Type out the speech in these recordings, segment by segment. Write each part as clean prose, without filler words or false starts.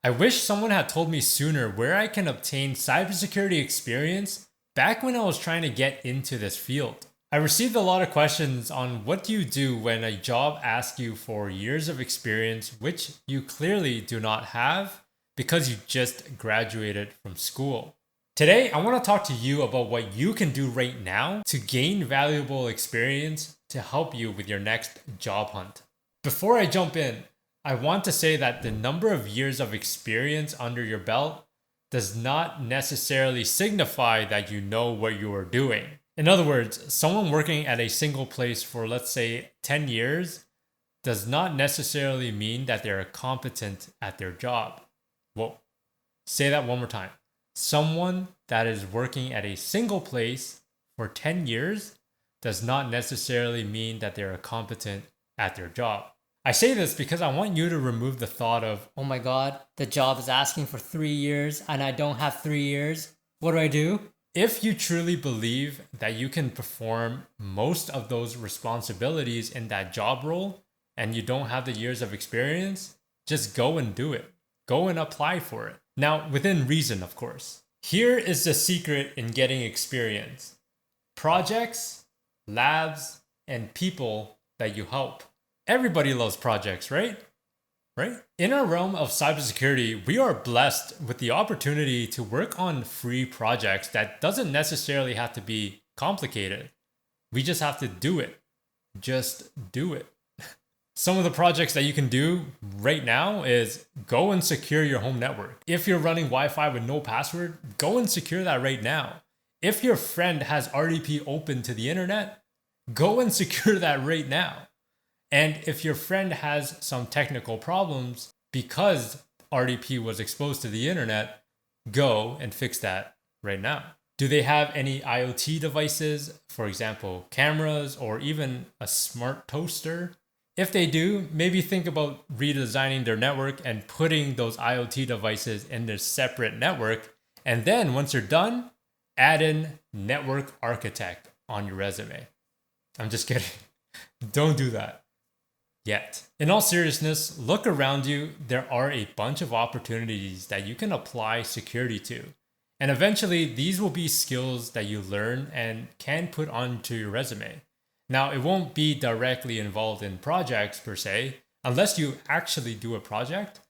I wish someone had told me sooner where I can obtain cybersecurity experience back when I was trying to get into this field. I received a lot of questions on what do you do when a job asks you for years of experience which you clearly do not have because you just graduated from school. Today, I want to talk to you about what you can do right now to gain valuable experience to help you with your next job hunt. Before I jump in, I want to say that the number of years of experience under your belt does not necessarily signify that you know what you are doing. In other words, someone working at a single place for, let's say, 10 years does not necessarily mean that they're competent at their job. Whoa, say that one more time. Someone that is working at a single place for 10 years does not necessarily mean that they're competent at their job. I say this because I want you to remove the thought of, oh my God, the job is asking for 3 years and I don't have 3 years. What do I do? If you truly believe that you can perform most of those responsibilities in that job role and you don't have the years of experience, just go and do it. Go and apply for it. Now, within reason, of course. Here is the secret in getting experience: projects, labs, and people that you help. Everybody loves projects, right? Right? In our realm of cybersecurity, we are blessed with the opportunity to work on free projects that doesn't necessarily have to be complicated. We just have to do it. Just do it. Some of the projects that you can do right now is go and secure your home network. If you're running Wi-Fi with no password, go and secure that right now. If your friend has RDP open to the internet, go and secure that right now. And if your friend has some technical problems because RDP was exposed to the internet, go and fix that right now. Do they have any IoT devices, for example, cameras or even a smart toaster? If they do, maybe think about redesigning their network and putting those IoT devices in their separate network. And then once you're done, add in network architect on your resume. I'm just kidding. Don't do that yet. In all seriousness, look around you. There are a bunch of opportunities that you can apply security to. And eventually, these will be skills that you learn and can put onto your resume. Now, it won't be directly involved in projects per se, unless you actually do a project.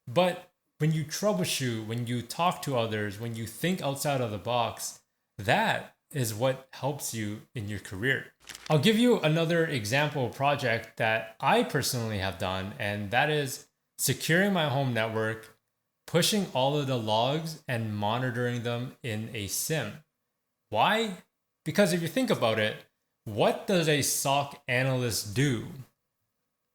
But when you troubleshoot, when you talk to others, when you think outside of the box, that is what helps you in your career. I'll give you another example project that I personally have done, and that is securing my home network, pushing all of the logs and monitoring them in a SIM. Why? Because if you think about it, what does a SOC analyst do?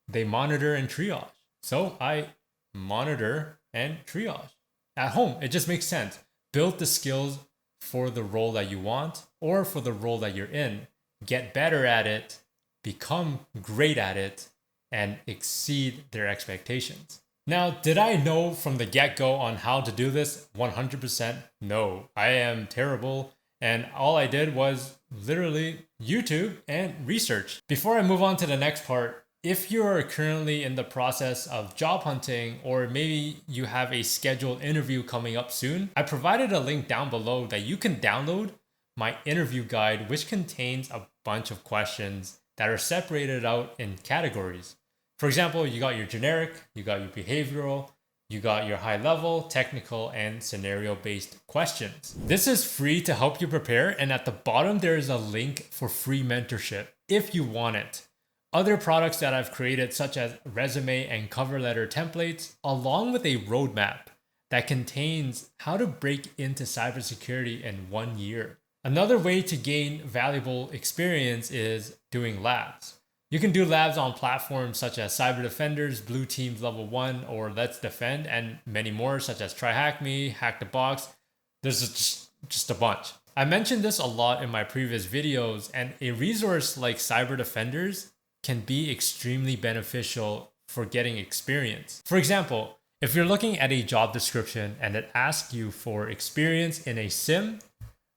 They monitor and triage. So I monitor and triage at home. It just makes sense. Build the skills for the role that you want or for the role that you're in. Get better at it, become great at it, and exceed their expectations. Now, did I know from the get-go on how to do this? 100% no. I am terrible, and all I did was literally YouTube and research. Before I move on to the next part, if you're currently in the process of job hunting, or maybe you have a scheduled interview coming up soon, I provided a link down below that you can download my interview guide, which contains a bunch of questions that are separated out in categories. For example, you got your generic, you got your behavioral, you got your high level, technical, and scenario-based questions. This is free to help you prepare, and at the bottom there is a link for free mentorship if you want it. Other products that I've created, such as resume and cover letter templates, along with a roadmap that contains how to break into cybersecurity in 1 year. Another way to gain valuable experience is doing labs. You can do labs on platforms such as Cyber Defenders, Blue Team's Level 1, or Let's Defend, and many more such as TryHackMe, Hack the Box. There's just a bunch. I mentioned this a lot in my previous videos, and a resource like Cyber Defenders can be extremely beneficial for getting experience. For example, if you're looking at a job description and it asks you for experience in a SIM,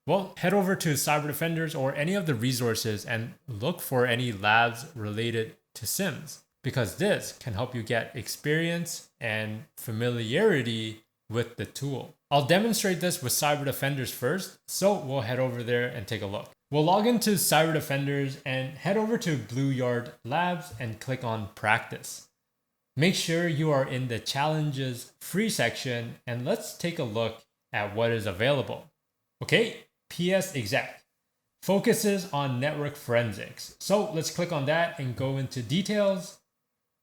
well, head over to Cyber Defenders or any of the resources and look for any labs related to SIMs. because this can help you get experience and familiarity with the tool. I'll demonstrate this with Cyber Defenders first, so we'll head over there and take a look. We'll log into Cyber Defenders and head over to Blue Yard Labs and click on Practice. Make sure you are in the Challenges free section, and let's take a look at what is available. Okay, PS Exec focuses on network forensics. So let's click on that and go into details,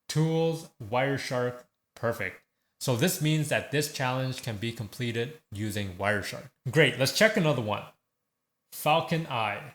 tools, Wireshark, perfect. So this means that this challenge can be completed using Wireshark. Great, let's check another one. Falcon Eye.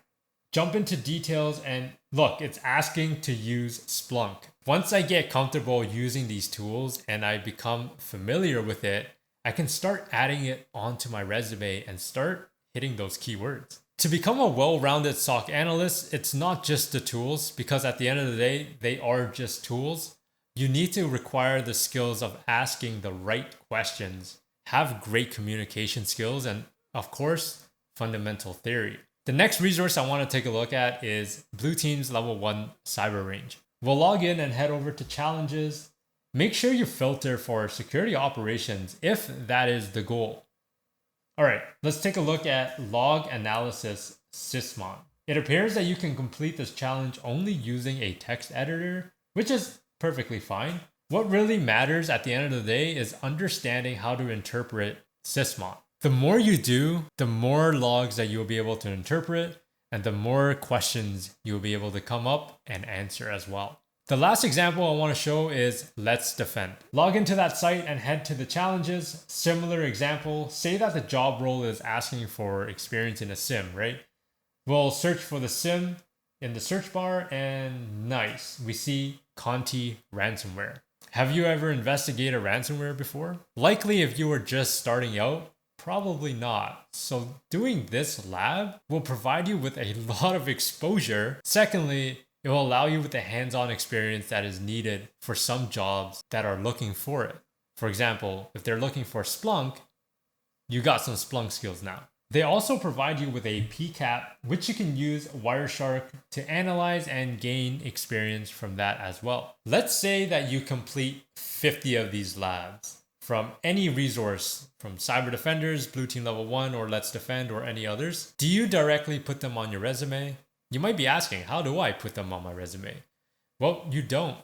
Jump into details and look, it's asking to use Splunk. Once I get comfortable using these tools and I become familiar with it, I can start adding it onto my resume and start hitting those keywords. To become a well-rounded SOC analyst, it's not just the tools, because at the end of the day, they are just tools. You need to require the skills of asking the right questions, have great communication skills, and of course, fundamental theory. The next resource I want to take a look at is Blue Team's Level 1 Cyber Range. We'll log in and head over to Challenges. Make sure you filter for security operations if that is the goal. All right, let's take a look at Log Analysis Sysmon. It appears that you can complete this challenge only using a text editor, which is perfectly fine. What really matters at the end of the day is understanding how to interpret Sysmon. The more you do, the more logs that you'll be able to interpret, and the more questions you'll be able to come up and answer as well. The last example I want to show is Let's Defend. Log into that site and head to the challenges. Similar example, say that the job role is asking for experience in a SIM, right? We'll search for the SIM in the search bar and nice, we see Conti ransomware. Have you ever investigated ransomware before? Likely if you were just starting out, probably not. So doing this lab will provide you with a lot of exposure. Secondly, it will allow you with the hands-on experience that is needed for some jobs that are looking for it. For example, if they're looking for Splunk, you got some Splunk skills now. They also provide you with a PCAP, which you can use Wireshark to analyze and gain experience from that as well. Let's say that you complete 50 of these labs from any resource, from Cyber Defenders, Blue Team Level 1, or Let's Defend, or any others. Do you directly put them on your resume? You might be asking, how do I put them on my resume? Well, you don't.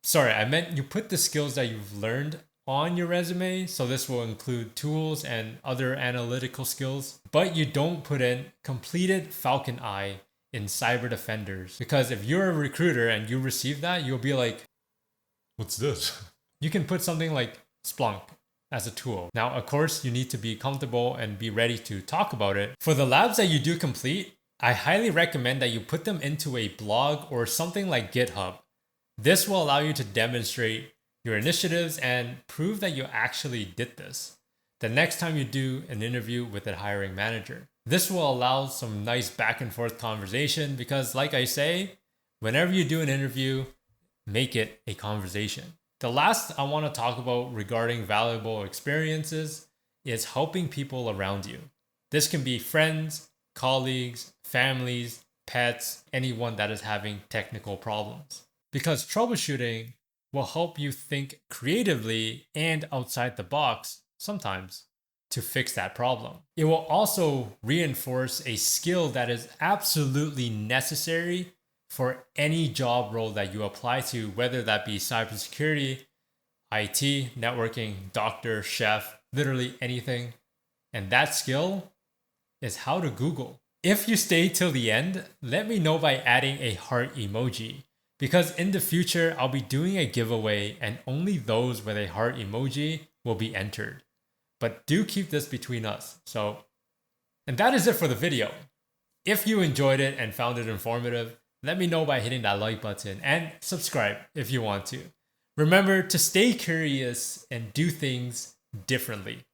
Sorry, I meant you put the skills that you've learned on your resume. So this will include tools and other analytical skills, but you don't put in completed Falcon Eye in Cyber Defenders. Because if you're a recruiter and you receive that, you'll be like, what's this? You can put something like Splunk as a tool. Now, of course, you need to be comfortable and be ready to talk about it. For the labs that you do complete, I highly recommend that you put them into a blog or something like GitHub. This will allow you to demonstrate your initiatives and prove that you actually did this the next time you do an interview with a hiring manager. This will allow some nice back and forth conversation because, like I say, whenever you do an interview, make it a conversation. The last I want to talk about regarding valuable experiences is helping people around you. This can be friends, colleagues, families, pets, anyone that is having technical problems. Because troubleshooting will help you think creatively and outside the box sometimes to fix that problem. It will also reinforce a skill that is absolutely necessary for any job role that you apply to, whether that be cybersecurity, IT, networking, doctor, chef, literally anything. And that skill is how to Google. If you stay till the end, let me know by adding a heart emoji. Because in the future, I'll be doing a giveaway and only those with a heart emoji will be entered. But do keep this between us. And that is it for the video. If you enjoyed it and found it informative, let me know by hitting that like button and subscribe if you want to. Remember to stay curious and do things differently.